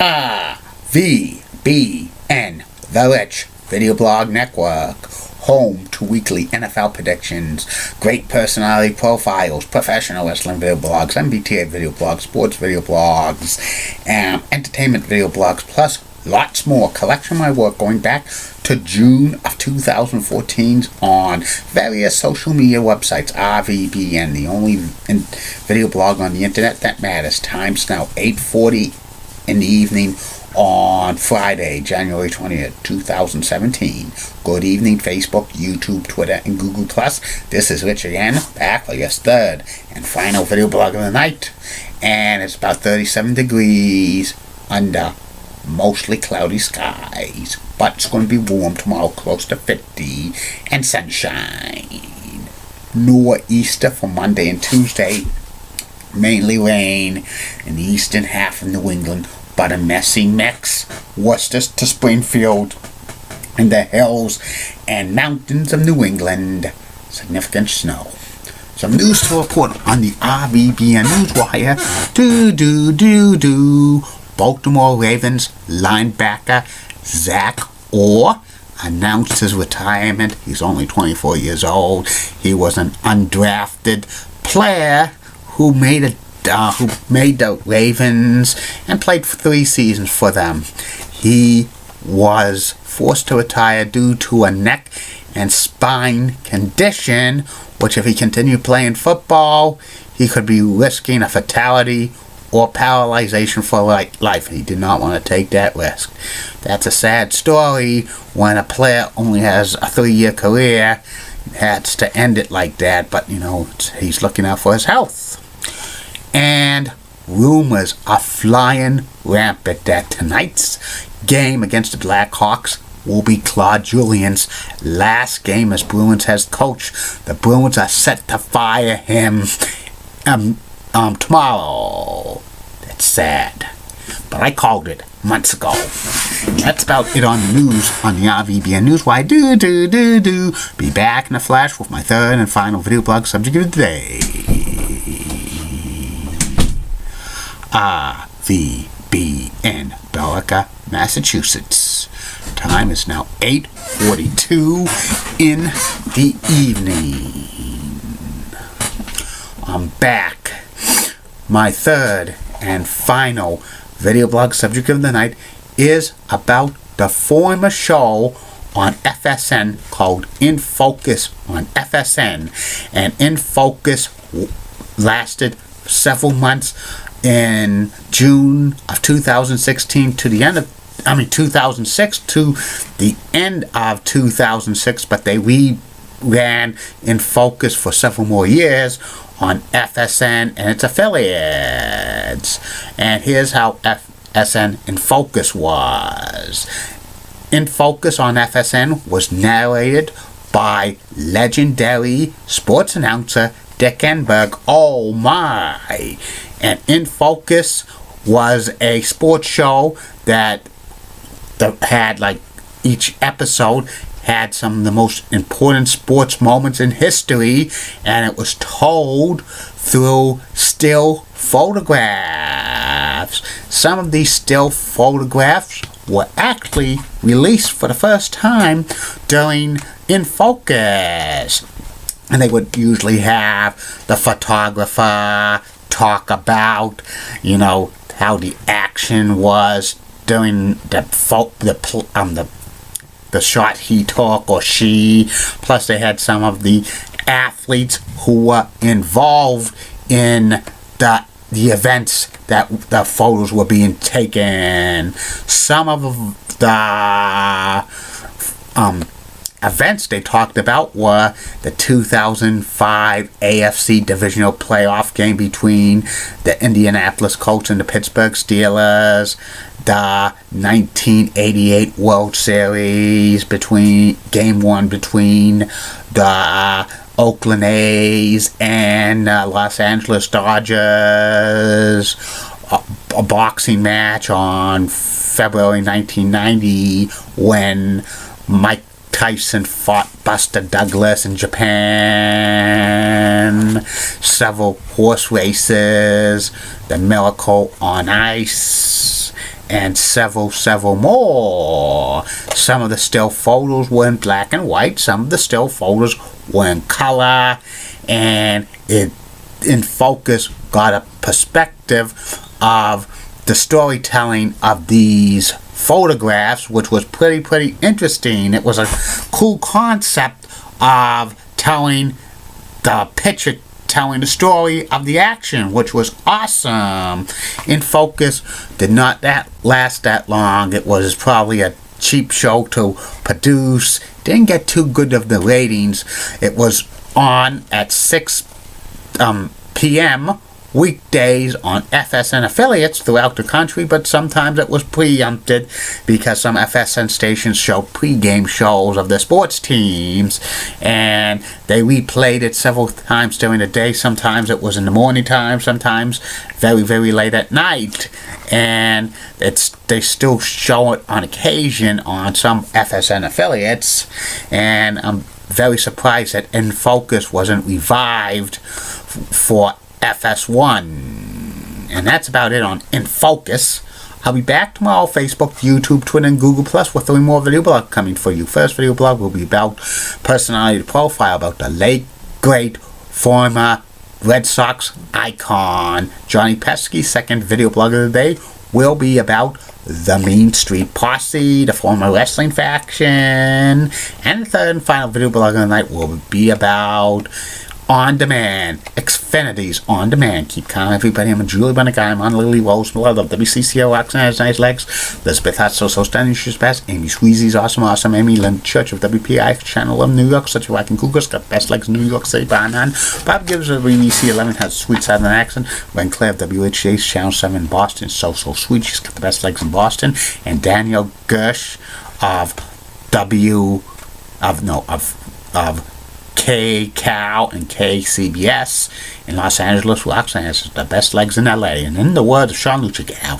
VBN, The Rich Video Blog Network, home to weekly NFL predictions, great personality profiles, professional wrestling video blogs, MBTA video blogs, sports video blogs, entertainment video blogs, plus lots more. Collection of my work going back to June of 2014 on various social media websites. RVBN, the only video blog on the internet that matters. Time's now 8:40 in the evening on Friday, January 20th, 2017. Good evening, Facebook, YouTube, Twitter, and Google+. This is Rich again, back for your third and final video blog of the night. And it's about 37 degrees under mostly cloudy skies. But it's going to be warm tomorrow, close to 50, and sunshine. Nor'easter for Monday and Tuesday. Mainly rain in the eastern half of New England, but a messy mix. Worcester to Springfield in the hills and mountains of New England. Significant snow. Some news to report on the RVBN Newswire. Baltimore Ravens linebacker Zach Orr announced his retirement. He's only 24 years old. He was an undrafted player who made the Ravens and played for 3 seasons for them. He was forced to retire due to a neck and spine condition, which if he continued playing football, he could be risking a fatality or paralyzation for life. He did not want to take that risk. That's a sad story when a player only has a 3-year career. Has to end it like that, but he's looking out for his health. And rumors are flying rampant that tonight's game against the Blackhawks will be Claude Julien's last game as Bruins head coach. The Bruins are set to fire him tomorrow. That's sad, but I called it months ago. That's about it on the news on the RVBN Newswire. Be back in a flash with my third and final video blog subject of the day. RVBN, Billerica, Massachusetts. Time is now 8:42 in the evening. I'm back. My third and final video blog subject of the night is about the former show on FSN called In Focus on FSN. And In Focus lasted several months in June of 2016 to the end of 2006 to the end of 2006, but they ran In Focus for several more years on FSN and its affiliates. And here's how FSN In Focus was. In Focus on FSN was narrated by legendary sports announcer Dick Enberg. Oh my! And In Focus was a sports show that had each episode had some of the most important sports moments in history, and it was told through still photographs. Some of these still photographs were actually released for the first time during In Focus. And they would usually have the photographer talk about, how the action was during the shot he took or she. Plus they had some of the athletes who were involved in the events that the photos were being taken. Some of the events they talked about were the 2005 AFC Divisional Playoff game between the Indianapolis Colts and the Pittsburgh Steelers, the 1988 World Series Game 1 between the Oakland A's and Los Angeles Dodgers, a boxing match on February 1990 when Mike Tyson fought Buster Douglas in Japan, several horse races, the Miracle on Ice, and several more. Some of the still photos were in black and white, some of the still photos were in color, and it in focus got a perspective of the storytelling of these photographs, which was pretty interesting. It was a cool concept of telling the story of the action, which was awesome. In focus did not last that long. It was probably a cheap show to produce. Didn't get too good of the ratings. It was on at 6 p.m. weekdays on FSN affiliates throughout the country, but sometimes it was preempted because some FSN stations show pre-game shows of the sports teams, and they replayed it several times during the day. Sometimes it was in the morning time, sometimes very late at night, and they still show it on occasion on some FSN affiliates, and I'm very surprised that In Focus wasn't revived for FS1. And that's about it on In Focus. I'll be back tomorrow, Facebook, YouTube, Twitter, and Google Plus with 3 more video blogs coming for you. First video blog will be about personality profile, about the late, great, former Red Sox icon, Johnny Pesky. Second video blog of the day will be about the Mean Street Posse, the former wrestling faction. And the third and final video blog of the night will be about On Demand, Xfinity's On Demand. Keep calm, everybody. I'm Julie Bunnick. I'm on Lily Rose, Miller of WCCO, Roxanne has nice legs. Elizabeth Hutz, so stunning, she's best. Amy Sweezy's awesome. Amy Lynn Church of WPI Channel of New York, such a whacking cougar's got best legs in New York City, Banan. Bob Gibbs of BBC 11 has a sweet southern accent. Ren Claire of WHA's Channel 7 in Boston, so sweet, she's got the best legs in Boston. And Danielle Gersh of K-Cow and KCBS in Los Angeles. Roxanne has the best legs in LA. And in the words of Sean Lucia, get out.